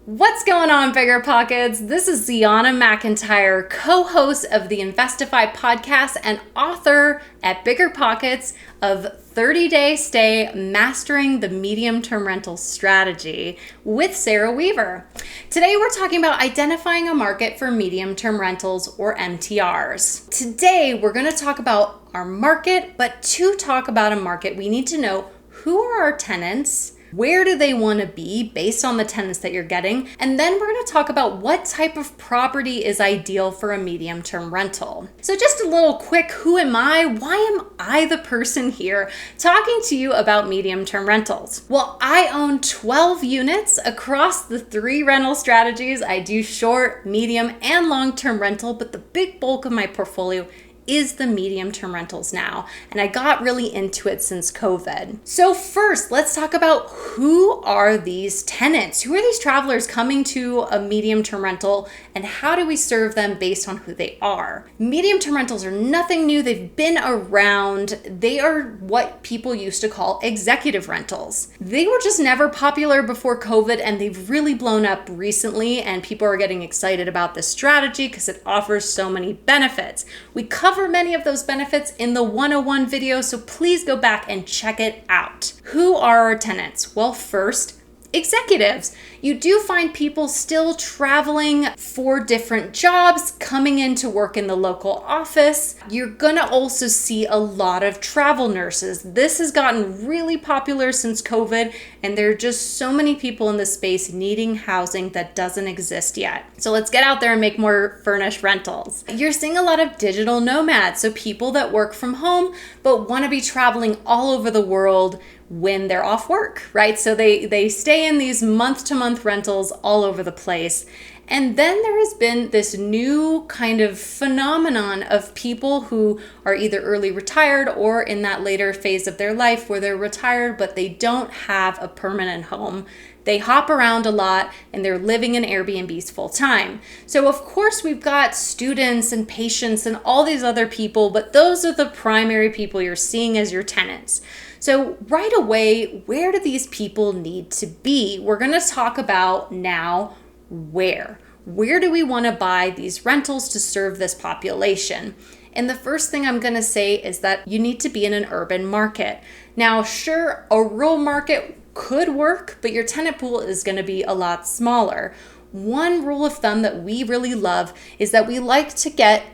What's going on, BiggerPockets? This is Zeona McIntyre, co-host of the Investify podcast and author at BiggerPockets of 30-Day Stay Mastering the Medium-Term Rental Strategy with Sarah Weaver. Today we're talking about identifying a market for medium-term rentals or MTRs. Today we're going to talk about our market, but to talk about a market, we need to know who are our tenants, where do they want to be based on the tenants that you're getting? And then we're going to talk about what type of property is ideal for a medium-term rental. So just a little quick, who am I? Why am I the person here talking to you about medium-term rentals? Well, I own 12 units across the 3 rental strategies. I do short, medium, and long-term rental, but the big bulk of my portfolio is the medium-term rentals now. And I got really into it since COVID. So first, let's talk about who are these tenants? Who are these travelers coming to a medium-term rental, and how do we serve them based on who they are? Medium-term rentals are nothing new. They've been around. They are what people used to call executive rentals. They were just never popular before COVID, and they've really blown up recently, and people are getting excited about this strategy because it offers so many benefits. We cover many of those benefits in the 101 video, so please go back and check it out. Who are our tenants? Well, first, executives. You do find people still traveling for different jobs, coming in to work in the local office. You're gonna also see a lot of travel nurses. This has gotten really popular since COVID, and there are just so many people in this space needing housing that doesn't exist yet. So let's get out there and make more furnished rentals. You're seeing a lot of digital nomads, so people that work from home but want to be traveling all over the world when they're off work, right? So they stay in these month-to-month rentals all over the place. And then there has been this new kind of phenomenon of people who are either early retired or in that later phase of their life where they're retired, but they don't have a permanent home. They hop around a lot and they're living in Airbnbs full time. So of course we've got students and patients and all these other people, but those are the primary people you're seeing as your tenants. So right away, where do these people need to be? We're going to talk about now where. Where do we want to buy these rentals to serve this population? And the first thing I'm going to say is that you need to be in an urban market. Now, sure, a rural market could work, but your tenant pool is going to be a lot smaller. One rule of thumb that we really love is that we like to get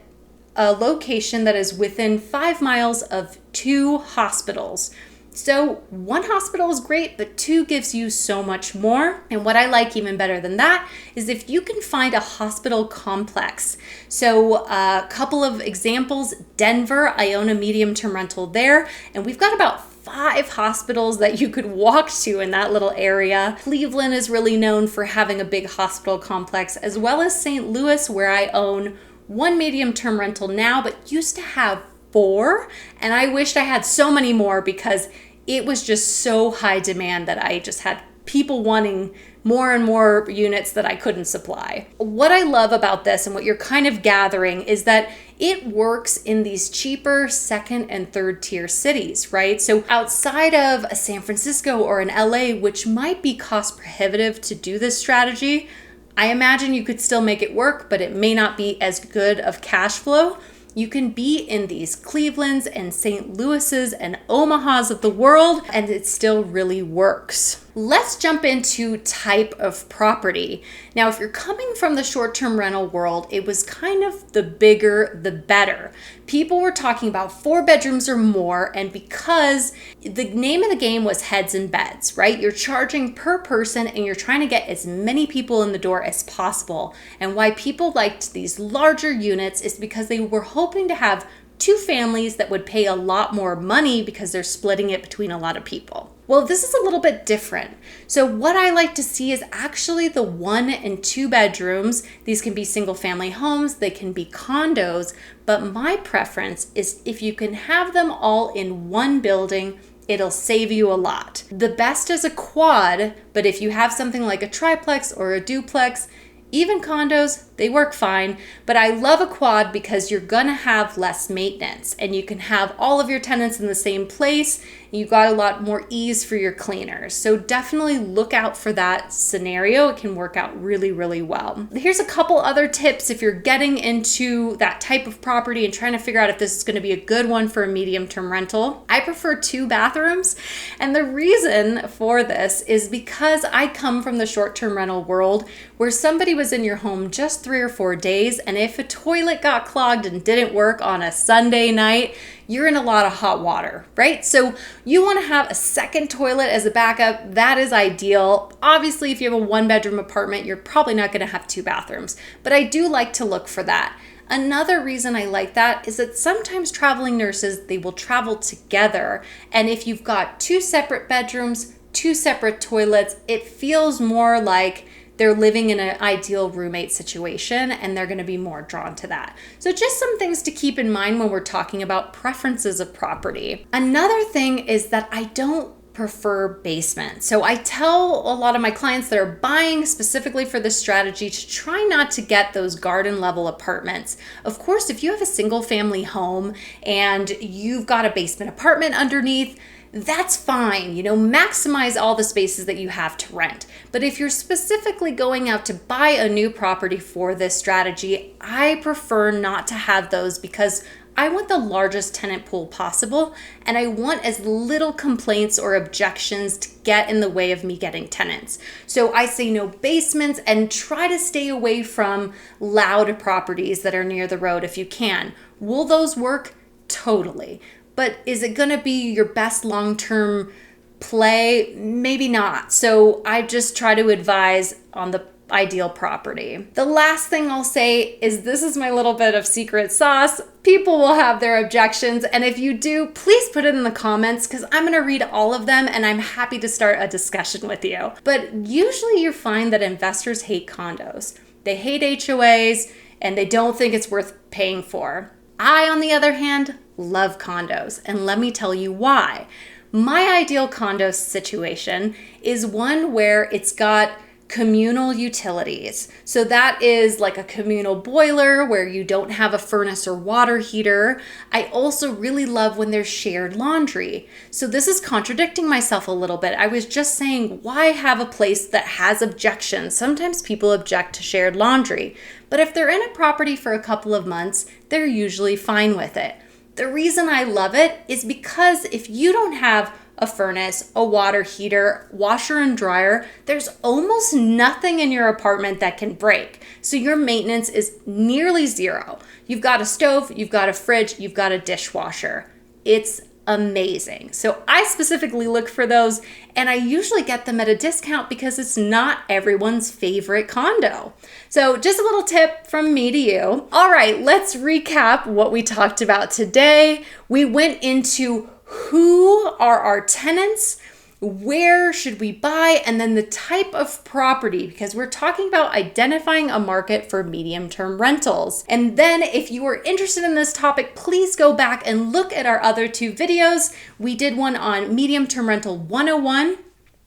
a location that is within 5 miles of 2 hospitals. So 1 hospital is great, but 2 gives you so much more. And what I like even better than that is if you can find a hospital complex. So a couple of examples, Denver, I own a medium-term rental there, and we've got about 5 hospitals that you could walk to in that little area. Cleveland is really known for having a big hospital complex, as well as St. Louis, where I own 1 medium-term rental now, but used to have 4, and I wished I had so many more because it was just so high demand that I just had people wanting more and more units that I couldn't supply. What I love about this and what you're kind of gathering is that it works in these cheaper 2nd and 3rd tier cities, right? So outside of a San Francisco or an LA, which might be cost prohibitive to do this strategy, I imagine you could still make it work, but it may not be as good of cash flow. You can be in these Clevelands and St. Louis's and Omahas of the world, and it still really works. Let's jump into type of property. Now, if you're coming from the short-term rental world, it was kind of the bigger, the better. People were talking about 4 bedrooms or more, and because the name of the game was heads and beds, right? You're charging per person and you're trying to get as many people in the door as possible. And why people liked these larger units is because they were hoping to have 2 families that would pay a lot more money because they're splitting it between a lot of people. Well, this is a little bit different. So what I like to see is actually the 1 and 2 bedrooms. These can be single family homes, they can be condos, but my preference is if you can have them all in one building, it'll save you a lot. The best is a quad, but if you have something like a triplex or a duplex, even condos, they work fine, but I love a quad because you're gonna have less maintenance and you can have all of your tenants in the same place. you've got a lot more ease for your cleaners. So definitely look out for that scenario. It can work out really, really well. Here's a couple other tips if you're getting into that type of property and trying to figure out if this is going to be a good one for a medium-term rental. I prefer 2 bathrooms, and the reason for this is because I come from the short-term rental world where somebody was in your home just 3 or 4 days, and if a toilet got clogged and didn't work on a Sunday night, you're in a lot of hot water, right? So you want to have a second toilet as a backup. That is ideal. Obviously, if you have a 1-bedroom apartment, you're probably not going to have 2 bathrooms, but I do like to look for that. Another reason I like that is that sometimes traveling nurses, they will travel together. And if you've got 2 separate bedrooms, 2 separate toilets, it feels more like they're living in an ideal roommate situation, and they're going to be more drawn to that. So just some things to keep in mind when we're talking about preferences of property. Another thing is that I don't prefer basement. So I tell a lot of my clients that are buying specifically for this strategy to try not to get those garden level apartments. Of course, if you have a single family home and you've got a basement apartment underneath, that's fine. Maximize all the spaces that you have to rent. But if you're specifically going out to buy a new property for this strategy, I prefer not to have those because I want the largest tenant pool possible, and I want as little complaints or objections to get in the way of me getting tenants. So I say no basements and try to stay away from loud properties that are near the road if you can. Will those work? Totally. But is it going to be your best long-term play? Maybe not. So I just try to advise on the ideal property. The last thing I'll say is this is my little bit of secret sauce. People will have their objections, and if you do, please put it in the comments because I'm going to read all of them and I'm happy to start a discussion with you. But usually you find that investors hate condos. They hate HOAs and they don't think it's worth paying for. I, on the other hand, love condos, and let me tell you why. My ideal condo situation is one where it's got communal utilities. So that is like a communal boiler where you don't have a furnace or water heater. I also really love when there's shared laundry. So this is contradicting myself a little bit. I was just saying, why have a place that has objections? Sometimes people object to shared laundry, but if they're in a property for a couple of months, they're usually fine with it. The reason I love it is because if you don't have a furnace, a water heater, washer and dryer, there's almost nothing in your apartment that can break. So your maintenance is nearly zero. You've got a stove, you've got a fridge, you've got a dishwasher. It's amazing. So I specifically look for those, and I usually get them at a discount because it's not everyone's favorite condo. So just a little tip from me to you. All right, let's recap what we talked about today. We went into who are our tenants, where should we buy, and then the type of property, because we're talking about identifying a market for medium-term rentals. And then if you are interested in this topic, please go back and look at our other 2 videos. We did one on medium-term rental 101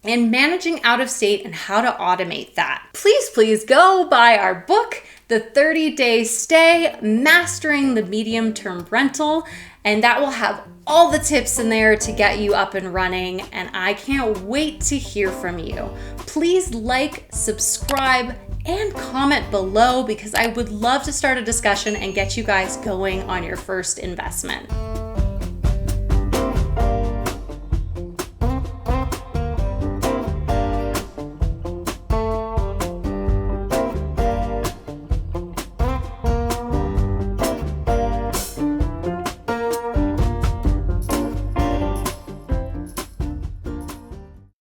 and managing out of state and how to automate that. Please go buy our book, The 30-Day Stay, Mastering the Medium-Term Rental, and that will have all the tips in there to get you up and running, and I can't wait to hear from you. Please like, subscribe, and comment below because I would love to start a discussion and get you guys going on your first investment.